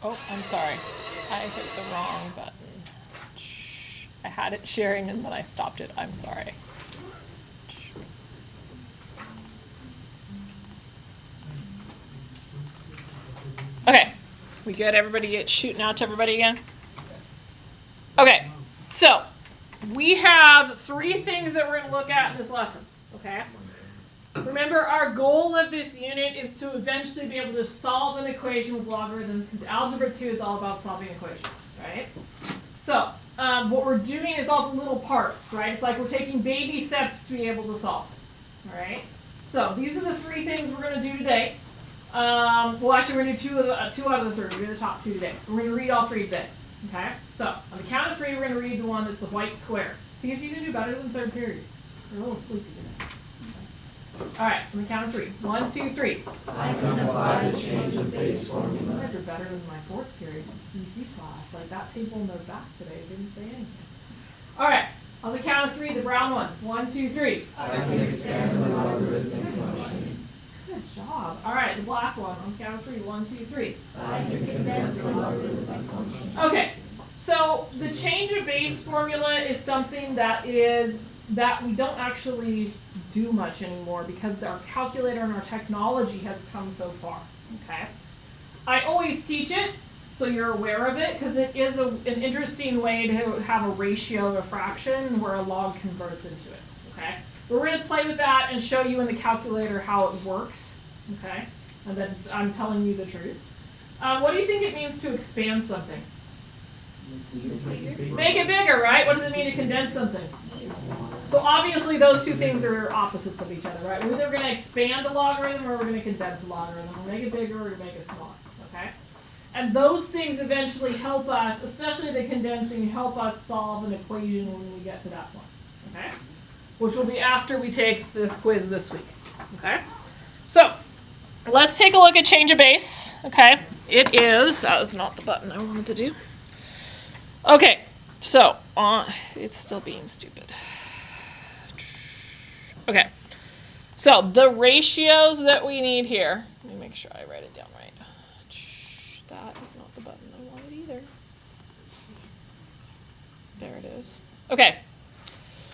Oh, I'm sorry. I hit the wrong button. Shh. I had it sharing and then I stopped it. I'm sorry. Okay. We good? Everybody get shooting out to everybody again? Okay. So, we have 3 things that we're going to look at in this lesson. Okay? Remember, our goal of this unit is to eventually be able to solve an equation with logarithms, because Algebra 2 is all about solving equations, right? So, what we're doing is all the little parts, right? It's like we're taking baby steps to be able to solve, all right? So, these are the 3 things we're going to do today. Well, actually, we're going to do 2 out of the 3. We're going to do the top 2 today. We're going to read all 3 today, okay? So, on the count of 3, we're going to read the one that's the white square. See if you can do better than 3rd period. You're a little sleepy today. All right, on the count of 3. 1, 2, 3. I can apply the change of base formula. You guys are better than my 4th period easy class. Like that table in their back today didn't say anything. All right, on the count of 3, the brown one. 1, 2, 3. I can expand the logarithmic function. Good job. All right, the black one. On the count of 3. 1, 2, 3. I can condense the logarithmic function. Okay, so the change of base formula is something that we don't actually do much anymore because our calculator and our technology has come so far, okay? I always teach it so you're aware of it because it is an interesting way to have a ratio of a fraction where a log converts into it, okay? But we're going to play with that and show you in the calculator how it works, okay? And that I'm telling you the truth. What do you think it means to expand something? Make it bigger, right? What does it mean to condense something? So obviously those 2 things are opposites of each other, right? We're either going to expand a logarithm or we're going to condense a logarithm. We'll make it bigger or make it smaller, okay? And those things eventually help us, especially the condensing, help us solve an equation when we get to that point, okay? Which will be after we take this quiz this week, okay? So let's take a look at change of base, okay? That was not the button I wanted to do. Okay, so it's still being stupid. Okay, so the ratios that we need here, let me make sure I write it down right. That is not the button I wanted either. There it is. Okay,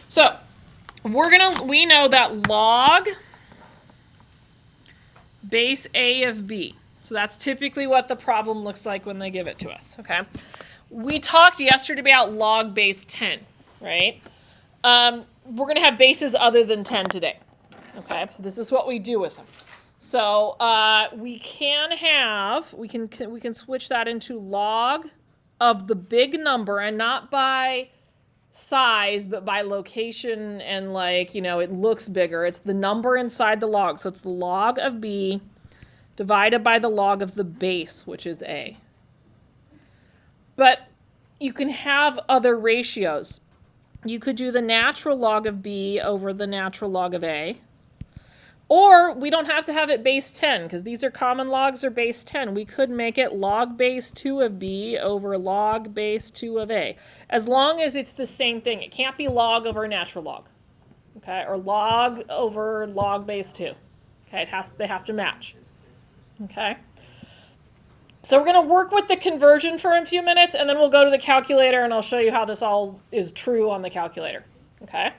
so we know that log base A of B. So that's typically what the problem looks like when they give it to us, okay? We talked yesterday about log base 10, right? We're going to have bases other than 10 today, okay? So this is what we do with them. So we can switch that into log of the big number, and not by size, but by location, and it looks bigger. It's the number inside the log. So it's the log of B divided by the log of the base, which is A. But you can have other ratios. You could do the natural log of B over the natural log of A. Or we don't have to have it base 10 because these are common logs or base 10. We could make it log base 2 of B over log base 2 of A. As long as it's the same thing. It can't be log over natural log. Okay? Or log over log base 2. Okay? They have to match. Okay? So we're going to work with the conversion for a few minutes, and then we'll go to the calculator, and I'll show you how this all is true on the calculator. Okay?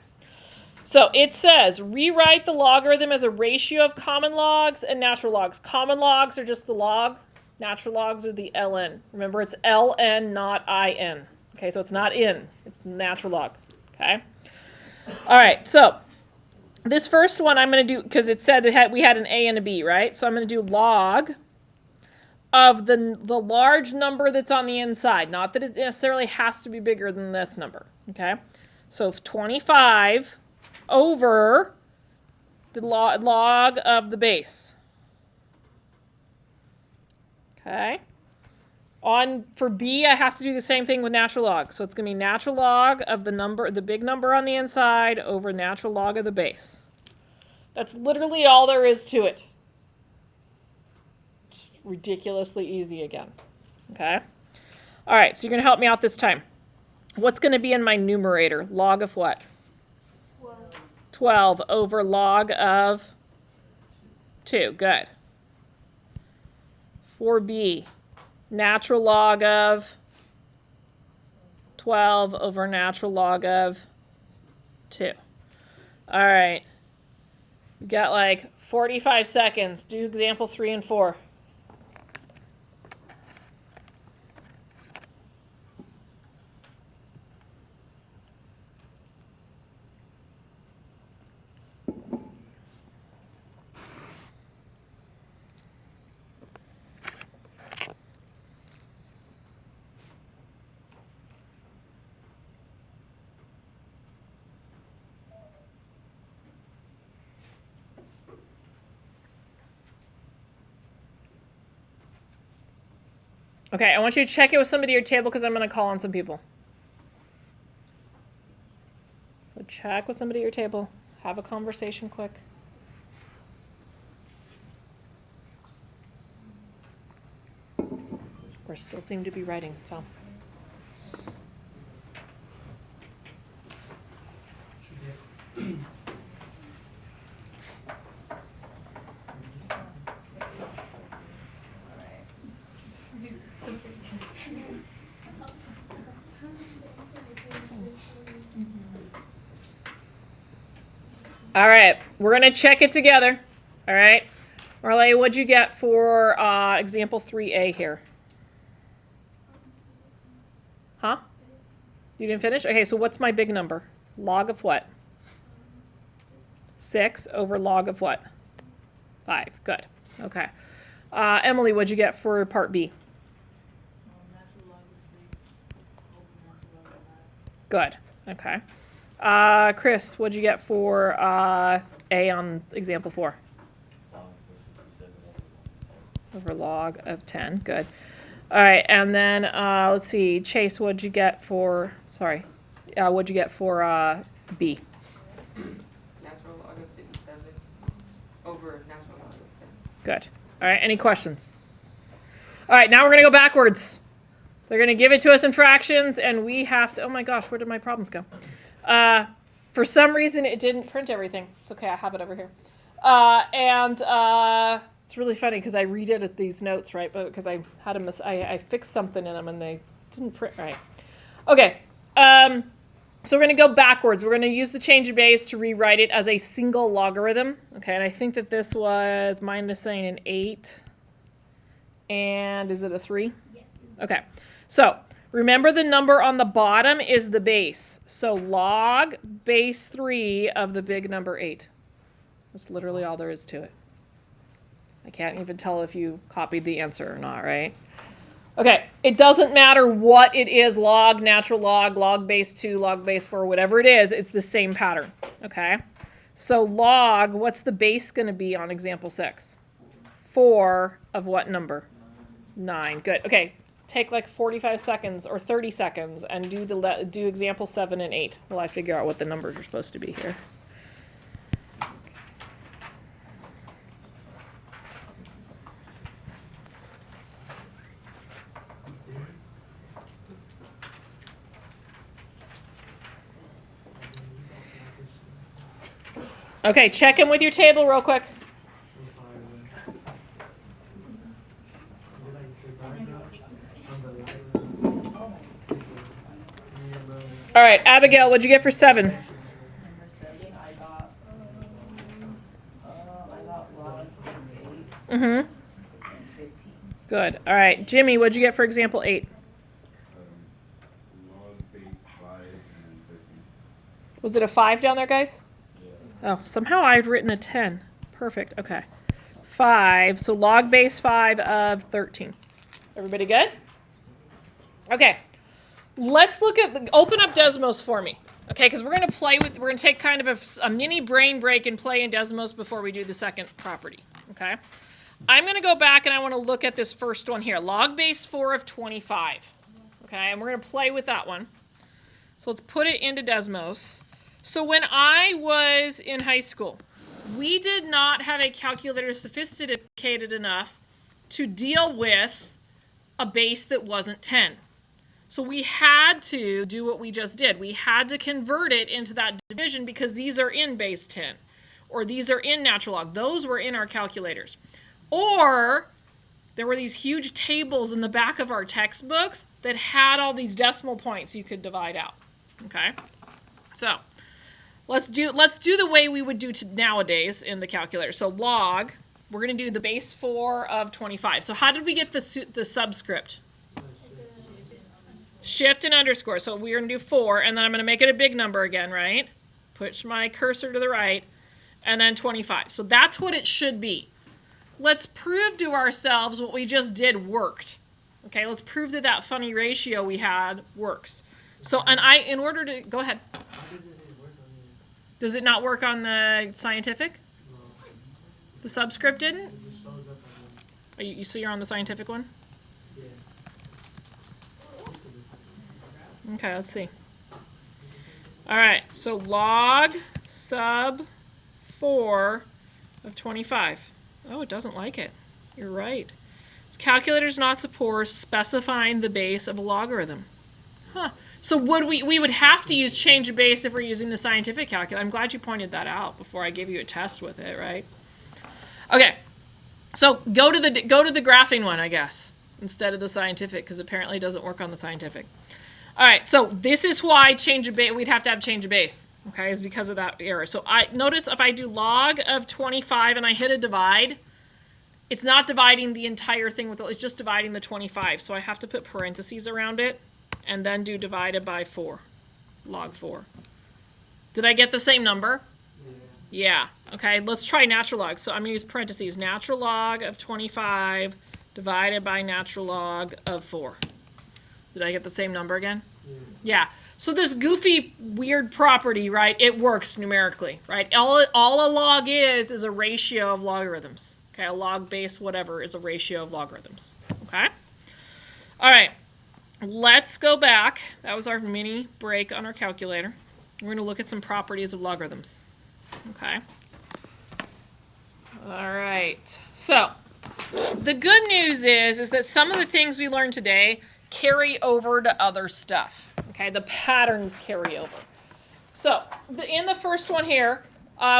So it says, rewrite the logarithm as a ratio of common logs and natural logs. Common logs are just the log. Natural logs are the ln. Remember, it's ln, not in. Okay, so it's not in. It's the natural log. Okay? All right, so this first one I'm going to do, because it said we had an a and a b, right? So I'm going to do log of the large number that's on the inside. Not that it necessarily has to be bigger than this number, okay? So 25 over the log of the base. Okay? For B, I have to do the same thing with natural log. So it's going to be natural log of the big number on the inside over natural log of the base. That's literally all there is to it. Ridiculously easy again. Okay? All right, so you're going to help me out this time. What's going to be in my numerator? Log of what? 12 over log of 2. Good. 4b. natural log of 12 over natural log of 2. All right. We got like 45 seconds. Do example 3 and 4. Okay, I want you to check it with somebody at your table because I'm going to call on some people. So check with somebody at your table. Have a conversation quick. Or still seem to be writing, so. All right, we're going to check it together. All right. Marley, what'd you get for example 3A here? Huh? You didn't finish? Okay, so what's my big number? Log of what? 6 over log of what? 5. Good. Okay. Emily, what'd you get for part B? Good. Okay. Chris, what'd you get for A on example 4? Over log of 10. Good. All right, and then let's see. Chase, what'd you get for? Sorry, what'd you get for B? Natural log of 57 over natural log of 10. Good. All right. Any questions? All right. Now we're gonna go backwards. They're gonna give it to us in fractions, and we have to. Oh my gosh, where did my problems go? For some reason, it didn't print everything. It's okay. I have it over here. It's really funny because I redid these notes, right? But because I had I fixed something in them and they didn't print right. Okay. So we're going to go backwards. We're going to use the change of base to rewrite it as a single logarithm. Okay, and I think that this was minusing an 8. And is it a 3? Yes. Okay. So remember the number on the bottom is the base. So log base 3 of the big number 8. That's literally all there is to it. I can't even tell if you copied the answer or not, right? Okay, it doesn't matter what it is, log, natural log, log base 2, log base 4, whatever it is, it's the same pattern, okay? So log, what's the base going to be on example 6? 4 of what number? 9. Good. Okay, take like 45 seconds or 30 seconds and do example 7 and 8 while I figure out what the numbers are supposed to be here. Okay, check in with your table real quick. All right, Abigail, what'd you get for 7? I got log base 8 Mm-hmm. and 15. Good. All right, Jimmy, what'd you get for example 8? Log base 5 and 13. Was it a 5 down there, guys? Yeah. Oh, somehow I'd written a 10. Perfect. Okay. 5. So log base 5 of 13. Everybody good? Okay. Let's look at open up Desmos for me. Okay, because we're going to take kind of a mini brain break and play in Desmos before we do the second property. Okay. I'm going to go back and I want to look at this first one here. Log base 4 of 25. Okay, and we're going to play with that one. So let's put it into Desmos. So when I was in high school, we did not have a calculator sophisticated enough to deal with a base that wasn't 10. So we had to do what we just did. We had to convert it into that division because these are in base 10 or these are in natural log. Those were in our calculators. Or there were these huge tables in the back of our textbooks that had all these decimal points you could divide out. Okay? So let's do the way we would do nowadays in the calculator. So log, we're going to do the base 4 of 25. So how did we get the subscript? Shift and underscore. So we're going to do 4, and then I'm going to make it a big number again, right? Push my cursor to the right, and then 25. So that's what it should be. Let's prove to ourselves what we just did worked. Okay, let's prove that that funny ratio we had works. So, and in order to, go ahead. Does it not work on the scientific? The subscript didn't? So you're on the scientific one? Okay, let's see. All right, so log sub 4 of 25. Oh, it doesn't like it. You're right. This calculator's not support specifying the base of a logarithm. Huh. So we would have to use change of base if we're using the scientific calculator. I'm glad you pointed that out before I gave you a test with it, right? Okay. So go to the graphing one, I guess, instead of the scientific, because apparently it doesn't work on the scientific. All right, so this is why change of base, we'd have to have change of base, okay, is because of that error. So notice if I do log of 25 and I hit a divide, it's not dividing the entire thing with it, it's just dividing the 25. So I have to put parentheses around it and then do divided by 4, log 4. Did I get the same number? Yeah. Okay, let's try natural log. So I'm going to use parentheses, natural log of 25 divided by natural log of 4. Did I get the same number again? Yeah. So this goofy, weird property, right, it works numerically, right? All a log is a ratio of logarithms. Okay, a log base whatever is a ratio of logarithms. Okay? All right. Let's go back. That was our mini break on our calculator. We're going to look at some properties of logarithms. Okay? All right. So the good news is that some of the things we learned today carry over to other stuff. Okay, the patterns carry over. So in the first one here,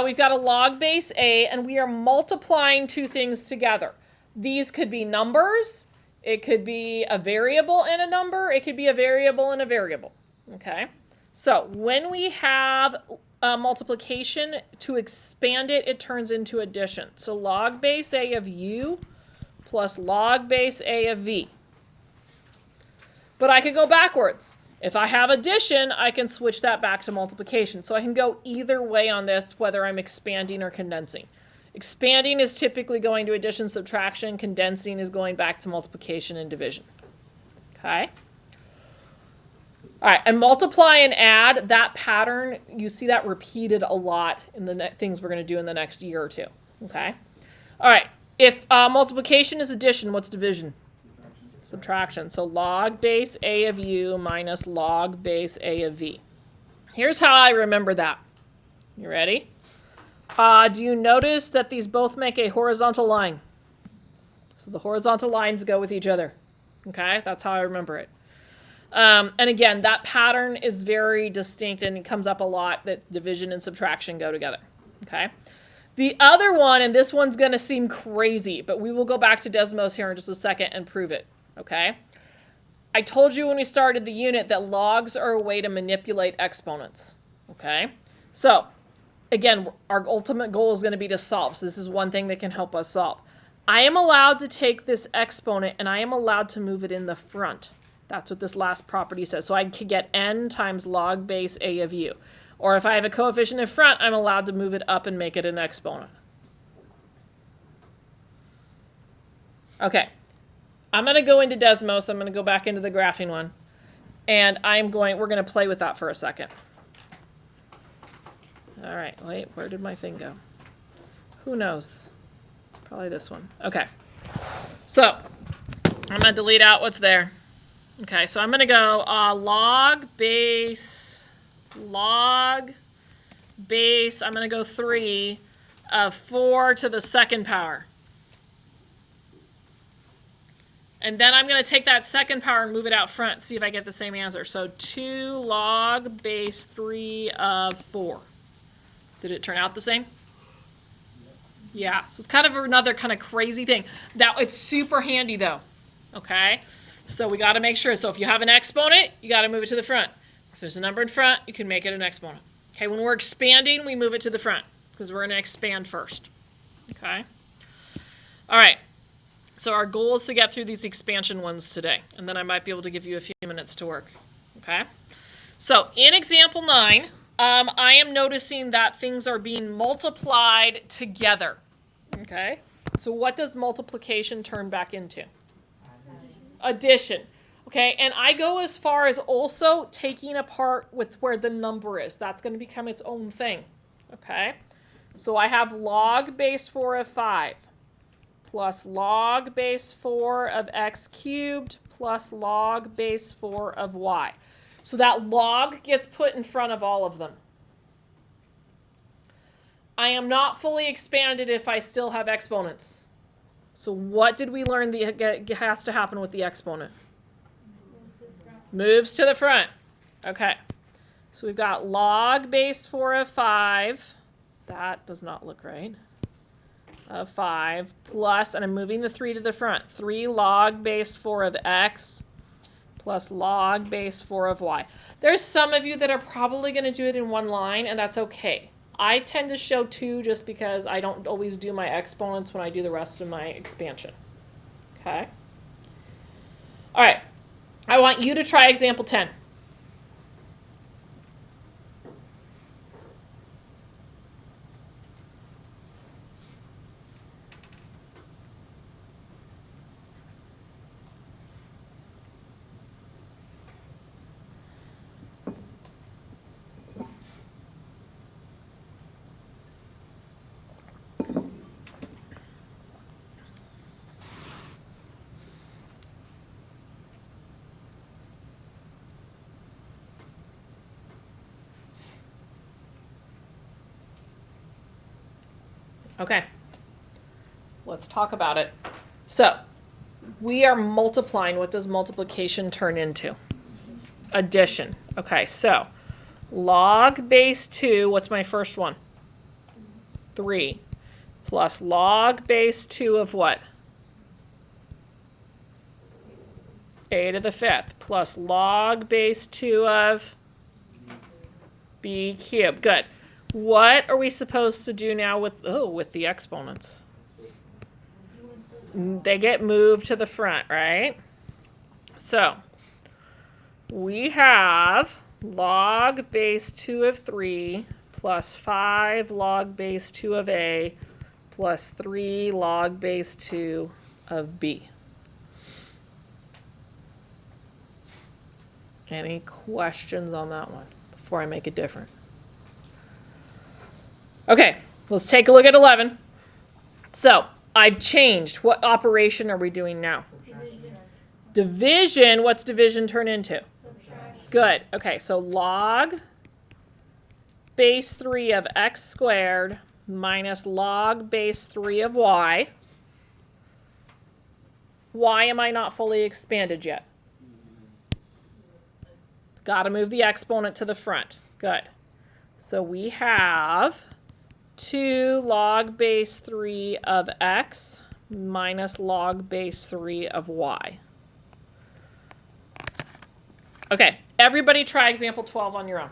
we've got a log base A, and we are multiplying two things together. These could be numbers. It could be a variable and a number. It could be a variable and a variable. Okay, so when we have multiplication, to expand it, it turns into addition. So log base A of u plus log base A of v. But I could go backwards. If I have addition, I can switch that back to multiplication. So I can go either way on this, whether I'm expanding or condensing. Expanding is typically going to addition, subtraction. Condensing is going back to multiplication and division. Okay? All right, and multiply and add, that pattern, you see that repeated a lot in the things we're going to do in the next year or two. Okay? All right, if multiplication is addition, what's division? Subtraction. So log base A of u minus log base A of v. Here's how I remember that. You ready? Do you notice that these both make a horizontal line? So the horizontal lines go with each other. Okay, that's how I remember it. And again, that pattern is very distinct and it comes up a lot that division and subtraction go together. Okay. The other one, and this one's going to seem crazy, but we will go back to Desmos here in just a second and prove it. Okay. I told you when we started the unit that logs are a way to manipulate exponents. Okay. So again, our ultimate goal is going to be to solve. So this is one thing that can help us solve. I am allowed to take this exponent and I am allowed to move it in the front. That's what this last property says. So I could get n times log base A of u. Or if I have a coefficient in front, I'm allowed to move it up and make it an exponent. Okay. I'm going to go into Desmos. I'm going to go back into the graphing one. And we're going to play with that for a second. All right, wait, where did my thing go? Who knows? Probably this one. Okay. So I'm going to delete out what's there. Okay, so I'm going to go log base, I'm going to go 3 of 4 to the second power. And then I'm going to take that second power and move it out front, see if I get the same answer. So 2 log base 3 of 4. Did it turn out the same? Yeah, so it's kind of another kind of crazy thing. That it's super handy though. Okay? So we got to make sure. So if you have an exponent, you got to move it to the front. If there's a number in front, you can make it an exponent. Okay, when we're expanding, we move it to the front because we're going to expand first. Okay? All right. So our goal is to get through these expansion ones today, and then I might be able to give you a few minutes to work. Okay? So in example 9, I am noticing that things are being multiplied together. Okay? So what does multiplication turn back into? Addition. Okay, and I go as far as also taking apart with where the number is. That's going to become its own thing. Okay? So I have log base 4 of 5 plus log base 4 of x cubed plus log base 4 of y. So that log gets put in front of all of them. I am not fully expanded if I still have exponents. So what did we learn that has to happen with the exponent? Moves to the front. Okay. So we've got log base 4 of 5. That does not look right. Of 5 plus, and I'm moving the 3 to the front. 3 log base 4 of x plus log base 4 of y. There's some of you that are probably going to do it in one line, and that's okay. I tend to show 2 just because I don't always do my exponents when I do the rest of my expansion. Okay? All right. I want you to try example 10. Okay, let's talk about it. So, we are multiplying. What does multiplication turn into? Addition. Okay, so log base 2, what's my first one? 3. Plus log base 2 of what? A to the 5th. Plus log base 2 of b cubed. Good. What are we supposed to do now with the exponents? They get moved to the front, right? So we have log base 2 of 3 plus 5 log base 2 of a plus 3 log base 2 of b. Any questions on that one before I make it different? Okay, let's take a look at 11. So, I've changed. What operation are we doing now? Division. What's division turn into? Subtraction. Good. Okay, so log base 3 of x squared minus log base 3 of y. Why am I not fully expanded yet? Got to move the exponent to the front. Good. So we have 2 log base 3 of x minus log base 3 of y. Okay, everybody try example 12 on your own.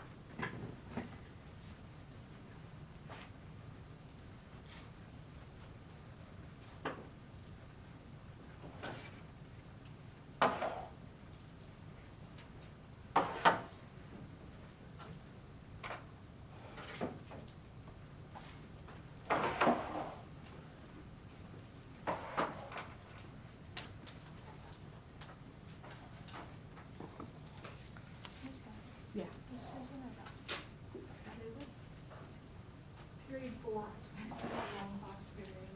Period 4. Just had a long box period.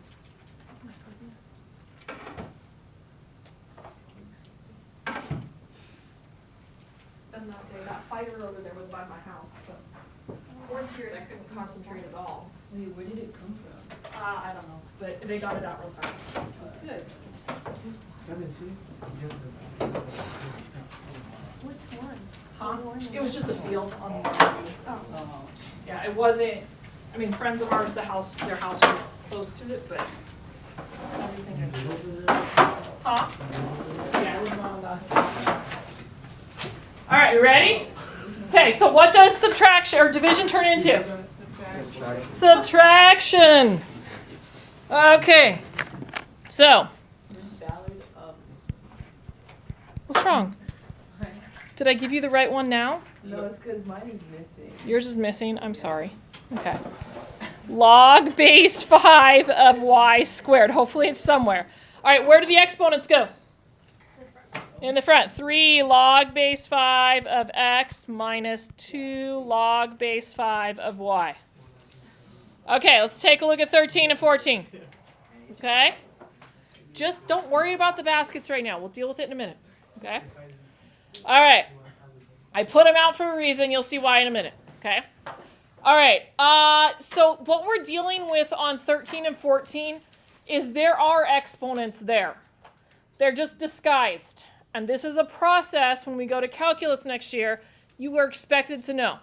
Oh my goodness. It's been that day. That fire over there was by my house, so 4th period I couldn't concentrate at all. Wait, where did it come from? I don't know, but they got it out real fast, which was good. Let me see. Which one? Huh? It was just a field on the Oh. Oh. Yeah, it wasn't, I mean, friends of ours, their house was close to it, but everything is. Huh? Yeah, I wouldn't want that. All right, you ready? Okay, so what does subtraction or division turn into? Subtraction. Okay, so what's wrong? Did I give you the right one now? No, it's because mine is missing. Yours is missing. I'm sorry. Okay. Log base 5 of y squared. Hopefully it's somewhere. All right, where do the exponents go? In the front. 3 log base 5 of x minus 2 log base 5 of y. Okay, let's take a look at 13 and 14. Okay? Just don't worry about the baskets right now. We'll deal with it in a minute. Okay? All right. I put them out for a reason. You'll see why in a minute. Okay? All right. So what we're dealing with on 13 and 14 is there are exponents there. They're just disguised. And this is a process when we go to calculus next year, you are expected to know.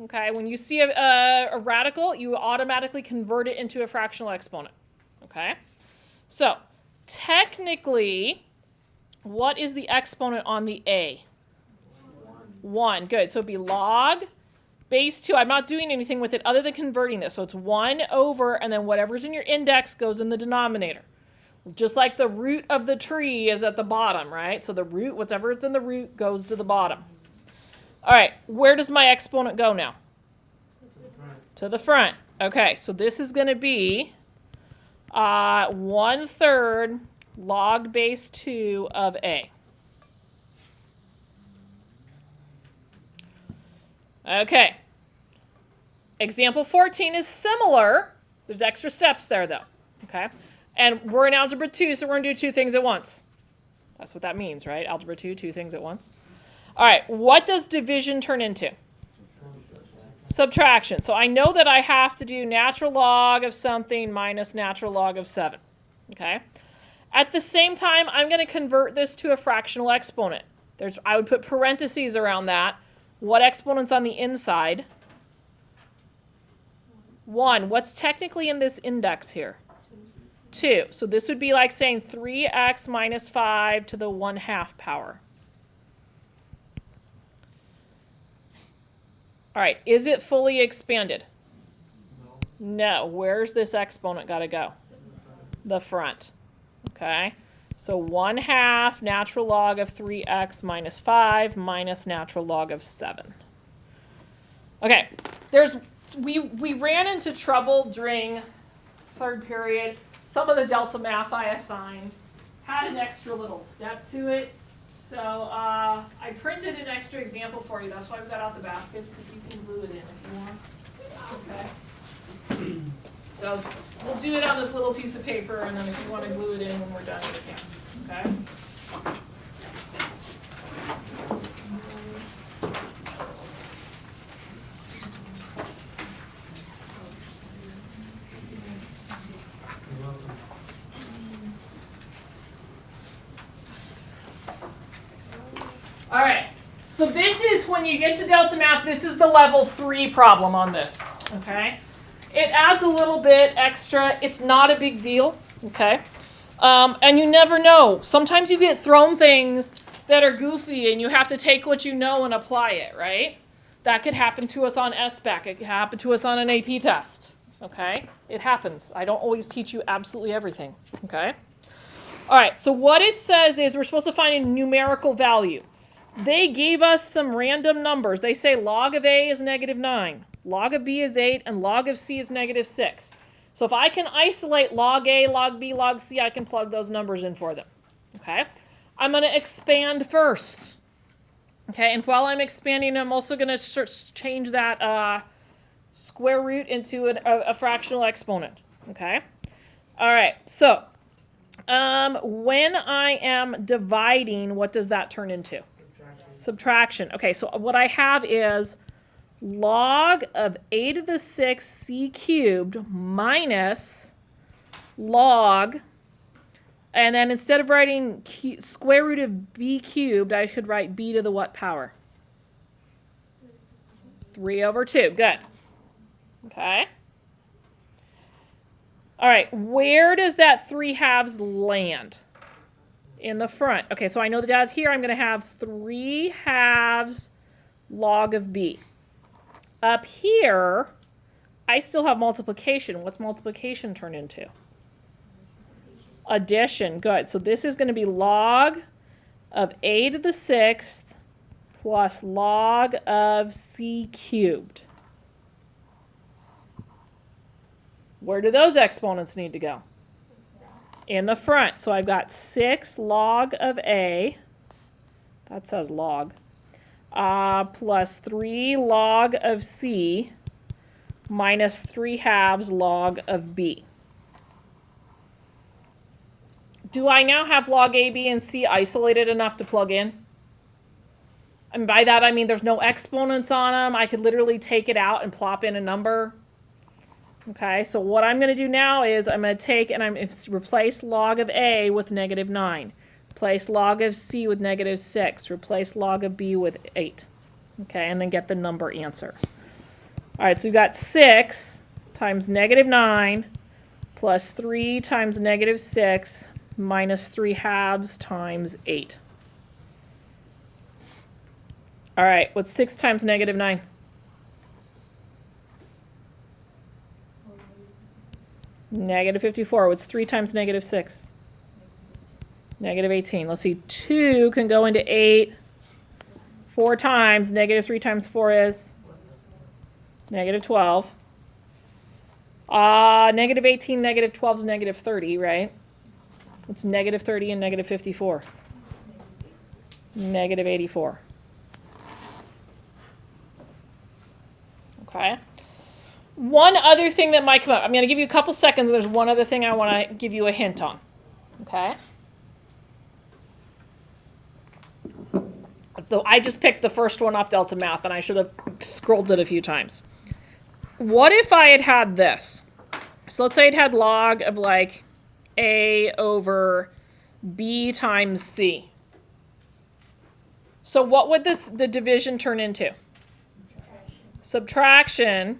Okay? When you see a radical, you automatically convert it into a fractional exponent. Okay? So technically, what is the exponent on the A? 1. Good. So it'd be log base 2. I'm not doing anything with it other than converting this. So it's 1 over, and then whatever's in your index goes in the denominator. Just like the root of the tree is at the bottom, right? So the root, whatever's in the root, goes to the bottom. All right. Where does my exponent go now? To the front. Okay. So this is going to be 1/3 log base 2 of A. Okay. Example 14 is similar. There's extra steps there, though. Okay. And we're in Algebra 2, so we're going to do 2 things at once. That's what that means, right? Algebra 2, 2 things at once. All right. What does division turn into? Subtraction. So I know that I have to do natural log of something minus natural log of 7. Okay. At the same time, I'm going to convert this to a fractional exponent. I would put parentheses around that. What exponent's on the inside? 1. What's technically in this index here? 2. So this would be like saying 3x minus 5 to the 1/2 power. All right. Is it fully expanded? No. Where's this exponent got to go? The front. Okay. So 1/2 natural log of 3x minus 5 minus natural log of 7. Okay, we ran into trouble during 3rd period. Some of the delta math I assigned had an extra little step to it. So I printed an extra example for you. That's why I've got out the baskets, because you can glue it in if you want. Okay. So we'll do it on this little piece of paper, and then if you want to glue it in when we're done, you can. Okay? All right. So this is when you get to delta math, this is the level 3 problem on this. Okay? It adds a little bit extra. It's not a big deal, okay? And you never know. Sometimes you get thrown things that are goofy and you have to take what you know and apply it, right? That could happen to us on SBAC. It could happen to us on an AP test, okay? It happens. I don't always teach you absolutely everything, okay? All right, so what it says is we're supposed to find a numerical value. They gave us some random numbers. They say log of A is -9. Log of B is 8, and log of C is -6. So if I can isolate log A, log B, log C, I can plug those numbers in for them. Okay? I'm going to expand first. Okay, and while I'm expanding, I'm also going to change that square root into a fractional exponent. Okay? All right, so when I am dividing, what does that turn into? Subtraction. Okay, so what I have is log of a to the 6th c cubed minus log, and then instead of writing square root of b cubed, I should write b to the what power? 3/2. Good. Okay. All right, where does that 3/2 land? In the front. Okay, so I know that here I'm going to have 3/2 log of b. Up here, I still have multiplication. What's multiplication turn into? Addition. Good. So this is going to be log of a to the 6th plus log of c cubed. Where do those exponents need to go? In the front. So I've got 6 log of a, that says log, plus 3 log of c minus 3/2 log of b. Do I now have log a, b, and c isolated enough to plug in? And by that I mean there's no exponents on them. I could literally take it out and plop in a number. Okay, so what I'm going to do now is I'm going to take and I'm replace log of a with -9. Replace log of c with -6. Replace log of b with 8. Okay, and then get the number answer. All right, so we've got 6 times -9 plus 3 times -6 minus 3/2 times 8. All right, what's 6 times -9? -54. What's 3 times -6? -18. Let's see, 2 can go into 8 4 times. -3 times 4 is -12. -18, -12 is -30, right? It's -30 and -54. -84. Okay. One other thing that might come up. I'm going to give you a couple seconds. There's one other thing I want to give you a hint on. Okay? So I just picked the first one off Delta Math, and I should have scrolled it a few times. What if I had had this? So let's say it had log of like a over b times c. So what would the division turn into? Subtraction.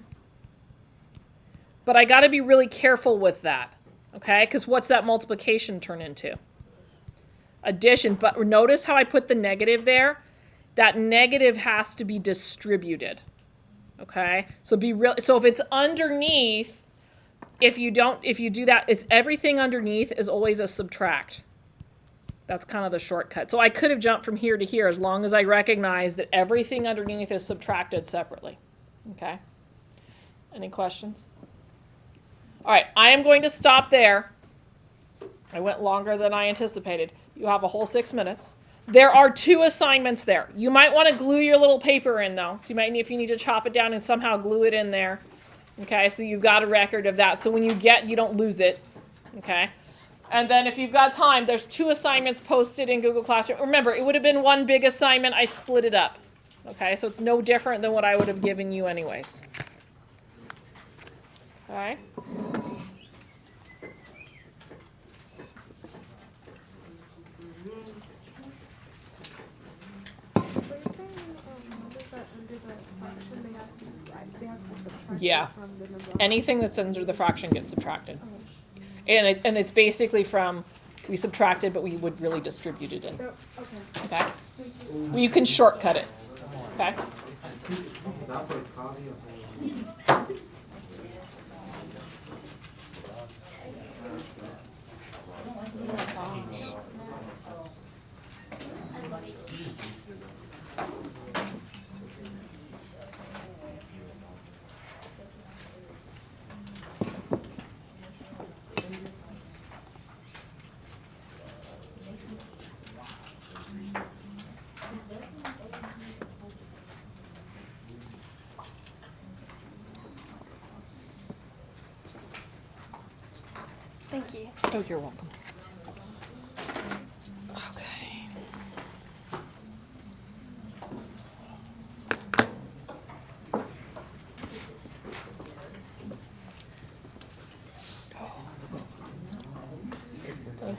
But I got to be really careful with that, okay? Because what's that multiplication turn into? Addition. But notice how I put the negative there? That negative has to be distributed, okay? So be real. So if it's underneath, if you do that, it's everything underneath is always a subtract. That's kind of the shortcut. So I could have jumped from here to here as long as I recognize that everything underneath is subtracted separately, okay? Any questions? All right, I am going to stop there. I went longer than I anticipated. You have a whole 6 minutes. There are 2 assignments there. You might want to glue your little paper in, though. So you might need, if you need to chop it down and somehow glue it in there. Okay, so you've got a record of that. So when you don't lose it. Okay. And then if you've got time, there's 2 assignments posted in Google Classroom. Remember, it would have been one big assignment. I split it up. Okay, so it's no different than what I would have given you anyways. All right. Yeah. Anything that's under the fraction gets subtracted. And it's basically from, we subtracted, but we would really distribute it in. Okay? Well, you can shortcut it. Okay? Thank you. Oh, you're welcome.